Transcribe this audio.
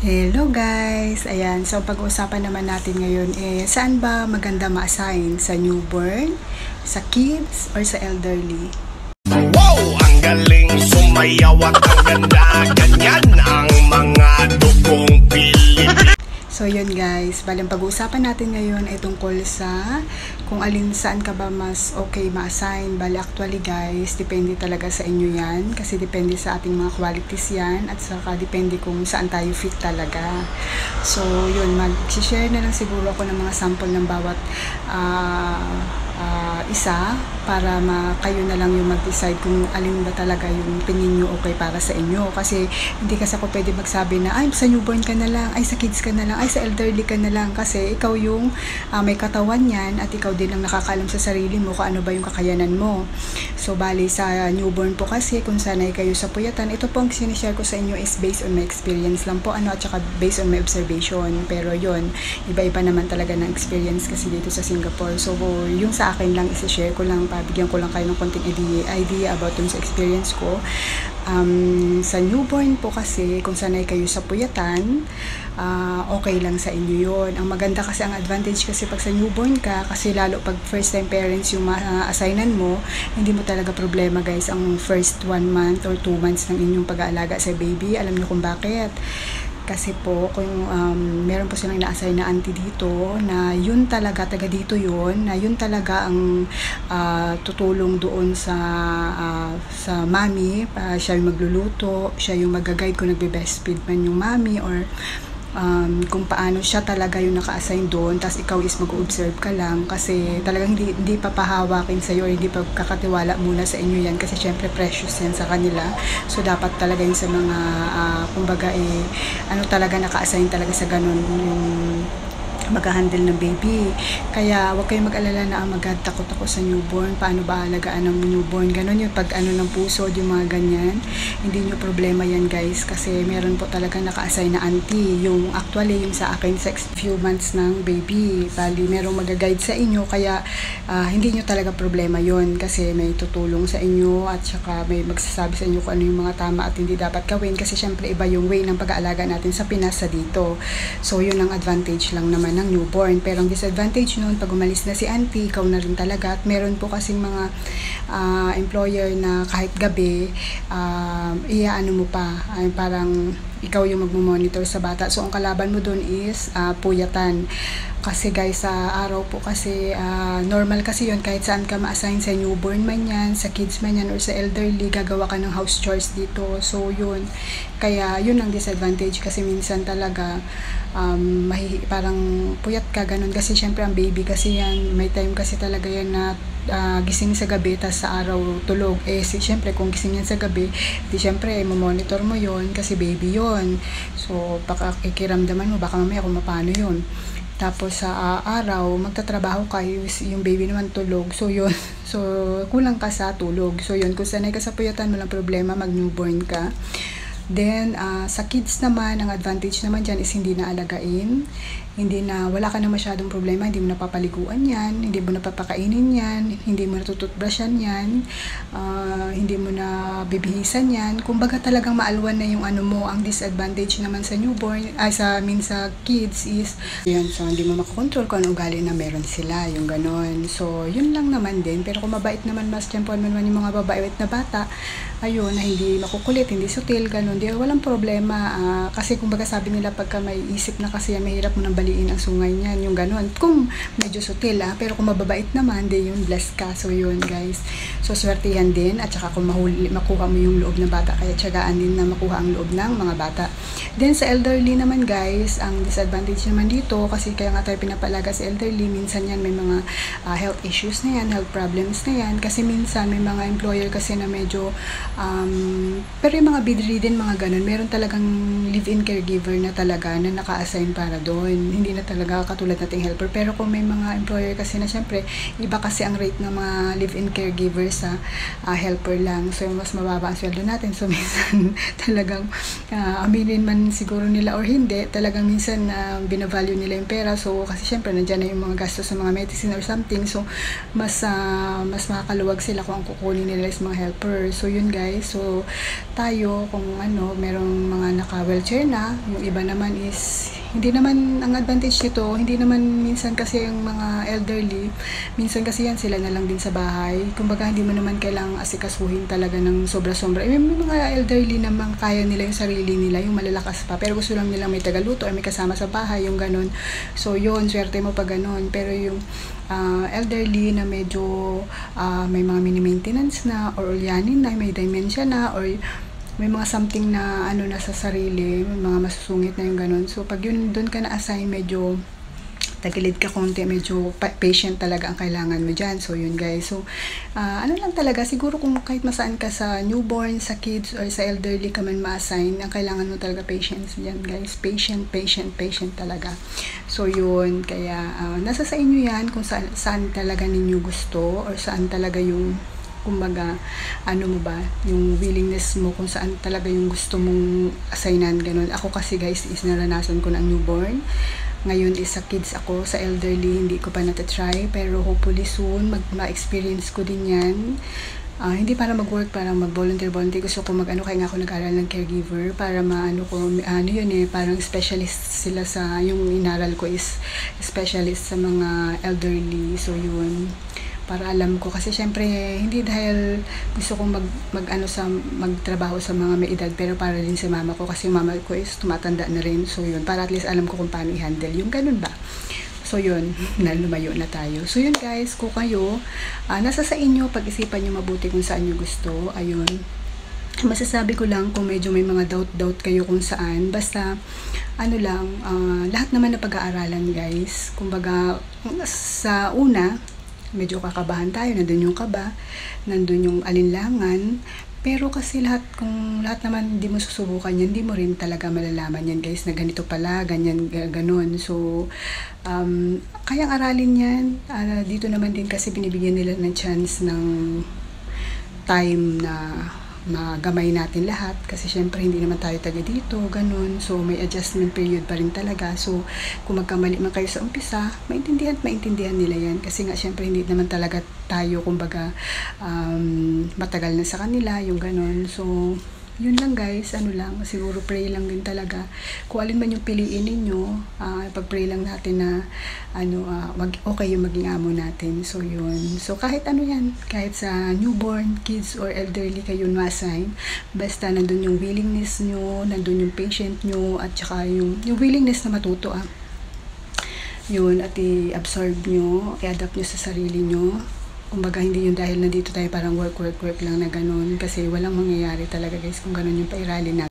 Hello guys! Ayan, so pag-uusapan naman natin ngayon saan ba maganda ma-assign? Sa newborn, sa kids, or sa elderly? Wow! Ang galing sumayaw at ang ganda. Ganyan ang mga dugong Pilipino. So yun guys, balang pag-uusapan natin ngayon ay tungkol sa kung alin saan ka ba mas okay ma-assign. Bali actually guys, depende talaga sa inyo yan kasi depende sa ating mga qualities yan at saka depende kung saan tayo fit talaga. So yun, mag-share na lang siguro ako ng mga sample ng bawat isa para kayo na lang yung mag-decide kung alin ba talaga yung tingin nyo okay para sa inyo. Kasi hindi kasi ako pwede magsabi na ay sa newborn ka na lang, ay sa kids ka na lang, ay sa elderly ka na lang, kasi ikaw yung may katawan yan at ikaw din ang nakakaalam sa sarili mo kung ano ba yung kakayanan mo. So bali sa newborn po kasi kung sanay kayo sa puyatan, ito po ang sinishare ko sa inyo is based on my experience lang po at saka based on my observation. Pero yun, iba-iba naman talaga ng experience kasi dito sa Singapore. So yung sa akin lang isi-share ko lang, pabigyan ko lang kayo ng konting idea about dun sa experience ko. Sa newborn po kasi kung sanay kayo sa puyatan, okay lang sa inyo yun. Ang maganda kasi, ang advantage kasi pag sa newborn ka, kasi lalo pag first time parents yung assignan mo, hindi mo talaga problema guys ang first 1 month or 2 months ng inyong pag-aalaga sa baby. Alam niyo kung bakit? Kasi po, kung meron po silang na-assign na auntie dito, na yun talaga, taga dito yun, na yun talaga ang tutulong doon sa mami, siya yung magluluto, siya yung mag-guide kung nagbe-breastfeed man yung mami, or kung paano siya talaga yung naka-assign doon, tapos ikaw is mag-observe ka lang kasi talagang hindi papahawakin sa'yo or hindi pa kakatiwala muna sa inyo yan kasi syempre precious yan sa kanila. So dapat talaga yung sa mga kumbaga talaga naka-assign talaga sa ganun yung mag-handle ng baby. Kaya huwag kayong mag-alala na takot ako sa newborn, paano ba alagaan ng newborn, ganun yung pag ng puso, yung mga ganyan, hindi nyo problema yan guys, kasi meron po talaga naka-assign na auntie, yung actually yung sa akin sa few months ng baby, bali merong mag-guide sa inyo, kaya hindi nyo talaga problema yon kasi may tutulong sa inyo at saka may magsasabi sa inyo kung ano yung mga tama at hindi dapat gawin, kasi syempre iba yung way ng pag-aalaga natin sa Pinas sa dito. So yun ang advantage lang naman ng newborn. Pero ang disadvantage nun, pag umalis na si auntie, ikaw na rin talaga. At meron po kasing mga employer na kahit gabi, iaano mo pa, parang ikaw yung magmo-monitor sa bata. So ang kalaban mo dun is puyatan. Kasi guys, sa araw po kasi normal kasi yun, kahit saan ka ma-assign, sa newborn man yan, sa kids man yan, or sa elderly, gagawa ka ng house chores dito. So yun, kaya yun ang disadvantage kasi minsan talaga parang puyat ka ganun, kasi syempre ang baby kasi yan, may time kasi talaga yan na gising sa gabi, tas sa araw tulog. Syempre kung gising yan sa gabi, syempre monitor mo yon kasi baby yon. So baka ikiramdaman mo, baka mamaya kung paano yun. Tapos sa araw, magtatrabaho kayo, yung baby naman tulog. So yun, so kulang ka sa tulog. So yun, kung sanay ka sa puyatan, walang problema, mag-newborn ka. Then, sa kids naman, ang advantage naman dyan is hindi na alagain. Wala ka na masyadong problema, hindi mo napapaliguan yan, hindi mo napapakainin yan, hindi mo natututbrushan yan, hindi mo na bibihisan yan. Kumbaga talagang maalwan na yung mo. Ang disadvantage naman sa newborn, sa kids is, yun, so hindi mo makakontrol kung anong ugali na meron sila, yung ganon. So, yun lang naman din. Pero kung mabait naman, mas tiyempuan naman yung mga babait na bata, ayun, na hindi makukulit, hindi sutil, ganon, walang problema. Kasi kumbaga sabi nila, pagka may isip na kasi yan, mahirap mo nang baliin ang sungay niyan, yung ganon. Kung medyo sutil, pero kung mababait naman, yung bless ka. So yun guys, so swertihan din, at saka kung makuha mo yung loob ng bata, kaya tiyagaan din na makuha ang loob ng mga bata. Then sa elderly naman guys, ang disadvantage naman dito, kasi kaya nga tayo pinapalaga sa elderly, minsan yan may mga health issues na yan, health problems na yan, kasi minsan may mga employer kasi na medyo pero yung mga bedridden, mga ganun, meron talagang live-in caregiver na talaga na naka-assign para doon. hindi na talaga katulad nating helper. Pero kung may mga employer kasi na syempre, iba kasi ang rate ng mga live-in caregivers sa helper lang. So, mas mababa ang sweldo natin. So, minsan talagang aminin man siguro nila or hindi, talagang minsan binavalue nila yung pera. So, kasi syempre, nandiyan na yung mga gastos sa mga medicine or something. So, mas makakaluwag sila kung ang kukunin nila is mga helper. So, yun guys. So, tayo, kung merong mga naka-wheelchair na, yung iba naman is, hindi naman, ang advantage nito, hindi naman minsan kasi yung mga elderly, minsan kasi yan sila na lang din sa bahay. Kumbaga, hindi mo naman kailangang asikasuhin talaga ng sobra-sobra. May mga elderly naman kaya nila yung sarili nila, yung malalakas pa. Pero gusto lang nila may tagaluto or may kasama sa bahay, yung ganun. So, yun, swerte mo pa ganun. Pero yung elderly na medyo may mga mini-maintenance na or ulyanin na, may dementia na or may mga something na na sa sarili, may mga masusungit na yung ganun. So, pag yun doon ka na-assign, medyo tagilid ka konti, medyo patient talaga ang kailangan mo dyan. So, yun guys. So, lang talaga, siguro kung kahit masaan ka sa newborn, sa kids, or sa elderly ka man ma-assign, ang kailangan mo talaga patience dyan guys. Patient talaga. So, yun. Kaya, nasa sa inyo yan kung saan talaga ninyo gusto or saan talaga yung kumbaga, mo ba, yung willingness mo kung saan talaga yung gusto mong assignan, ganun. Ako kasi guys, is naranasan ko ng newborn. Ngayon is sa kids ako, sa elderly, hindi ko pa natatry, pero hopefully soon, ma-experience ko din yan. Hindi para mag-work, para mag-volunteer. Gusto ko kaya nga ako nag-aral ng caregiver, para parang specialist sila sa, yung inaral ko is specialist sa mga elderly. So, yun. Para alam ko kasi syempre hindi dahil gusto kong magtrabaho sa mga may edad, pero para din sa mama ko kasi yung mama ko is tumatanda na rin. So yun, para at least alam ko kung paano i-handle yung ganun ba. So yun, lumayo na tayo. So yun guys, kung kayo nasa sa inyo, pag-isipan nyo mabuti kung saan nyo gusto. Ayun, masasabi ko lang kung medyo may mga doubt kayo kung saan, basta lahat naman na pag-aaralan guys. Kumbaga sa una medyo kakabahan tayo, nandun yung kaba, nandun yung alinlangan, pero kasi kung lahat naman hindi mo susubukan yan, hindi mo rin talaga malalaman yan guys, na ganito pala, ganyan, ganon. So, kayang aralin yan. Dito naman din kasi binibigyan nila ng chance ng time na magamay natin lahat kasi syempre hindi naman tayo taga dito, ganun. So may adjustment period pa rin talaga. So kung magkamali man kayo sa umpisa, maintindihan nila yan kasi nga syempre hindi naman talaga tayo kumbaga matagal na sa kanila, yung ganun. So yun lang guys, siguro pray lang din talaga. Kung alin man yung piliin ninyo, pag-pray lang natin na okay yung maging amo natin. So yun. So kahit yan, kahit sa newborn, kids, or elderly kayo ma-assign, basta nandun yung willingness nyo, nandun yung patient nyo, at saka yung willingness na matuto yun, at i-absorb nyo, i-adapt nyo sa sarili nyo. Kumbaga, hindi yung dahil nandito tayo parang work lang na ganun. Kasi walang mangyayari talaga guys kung ganun yung pairalin natin.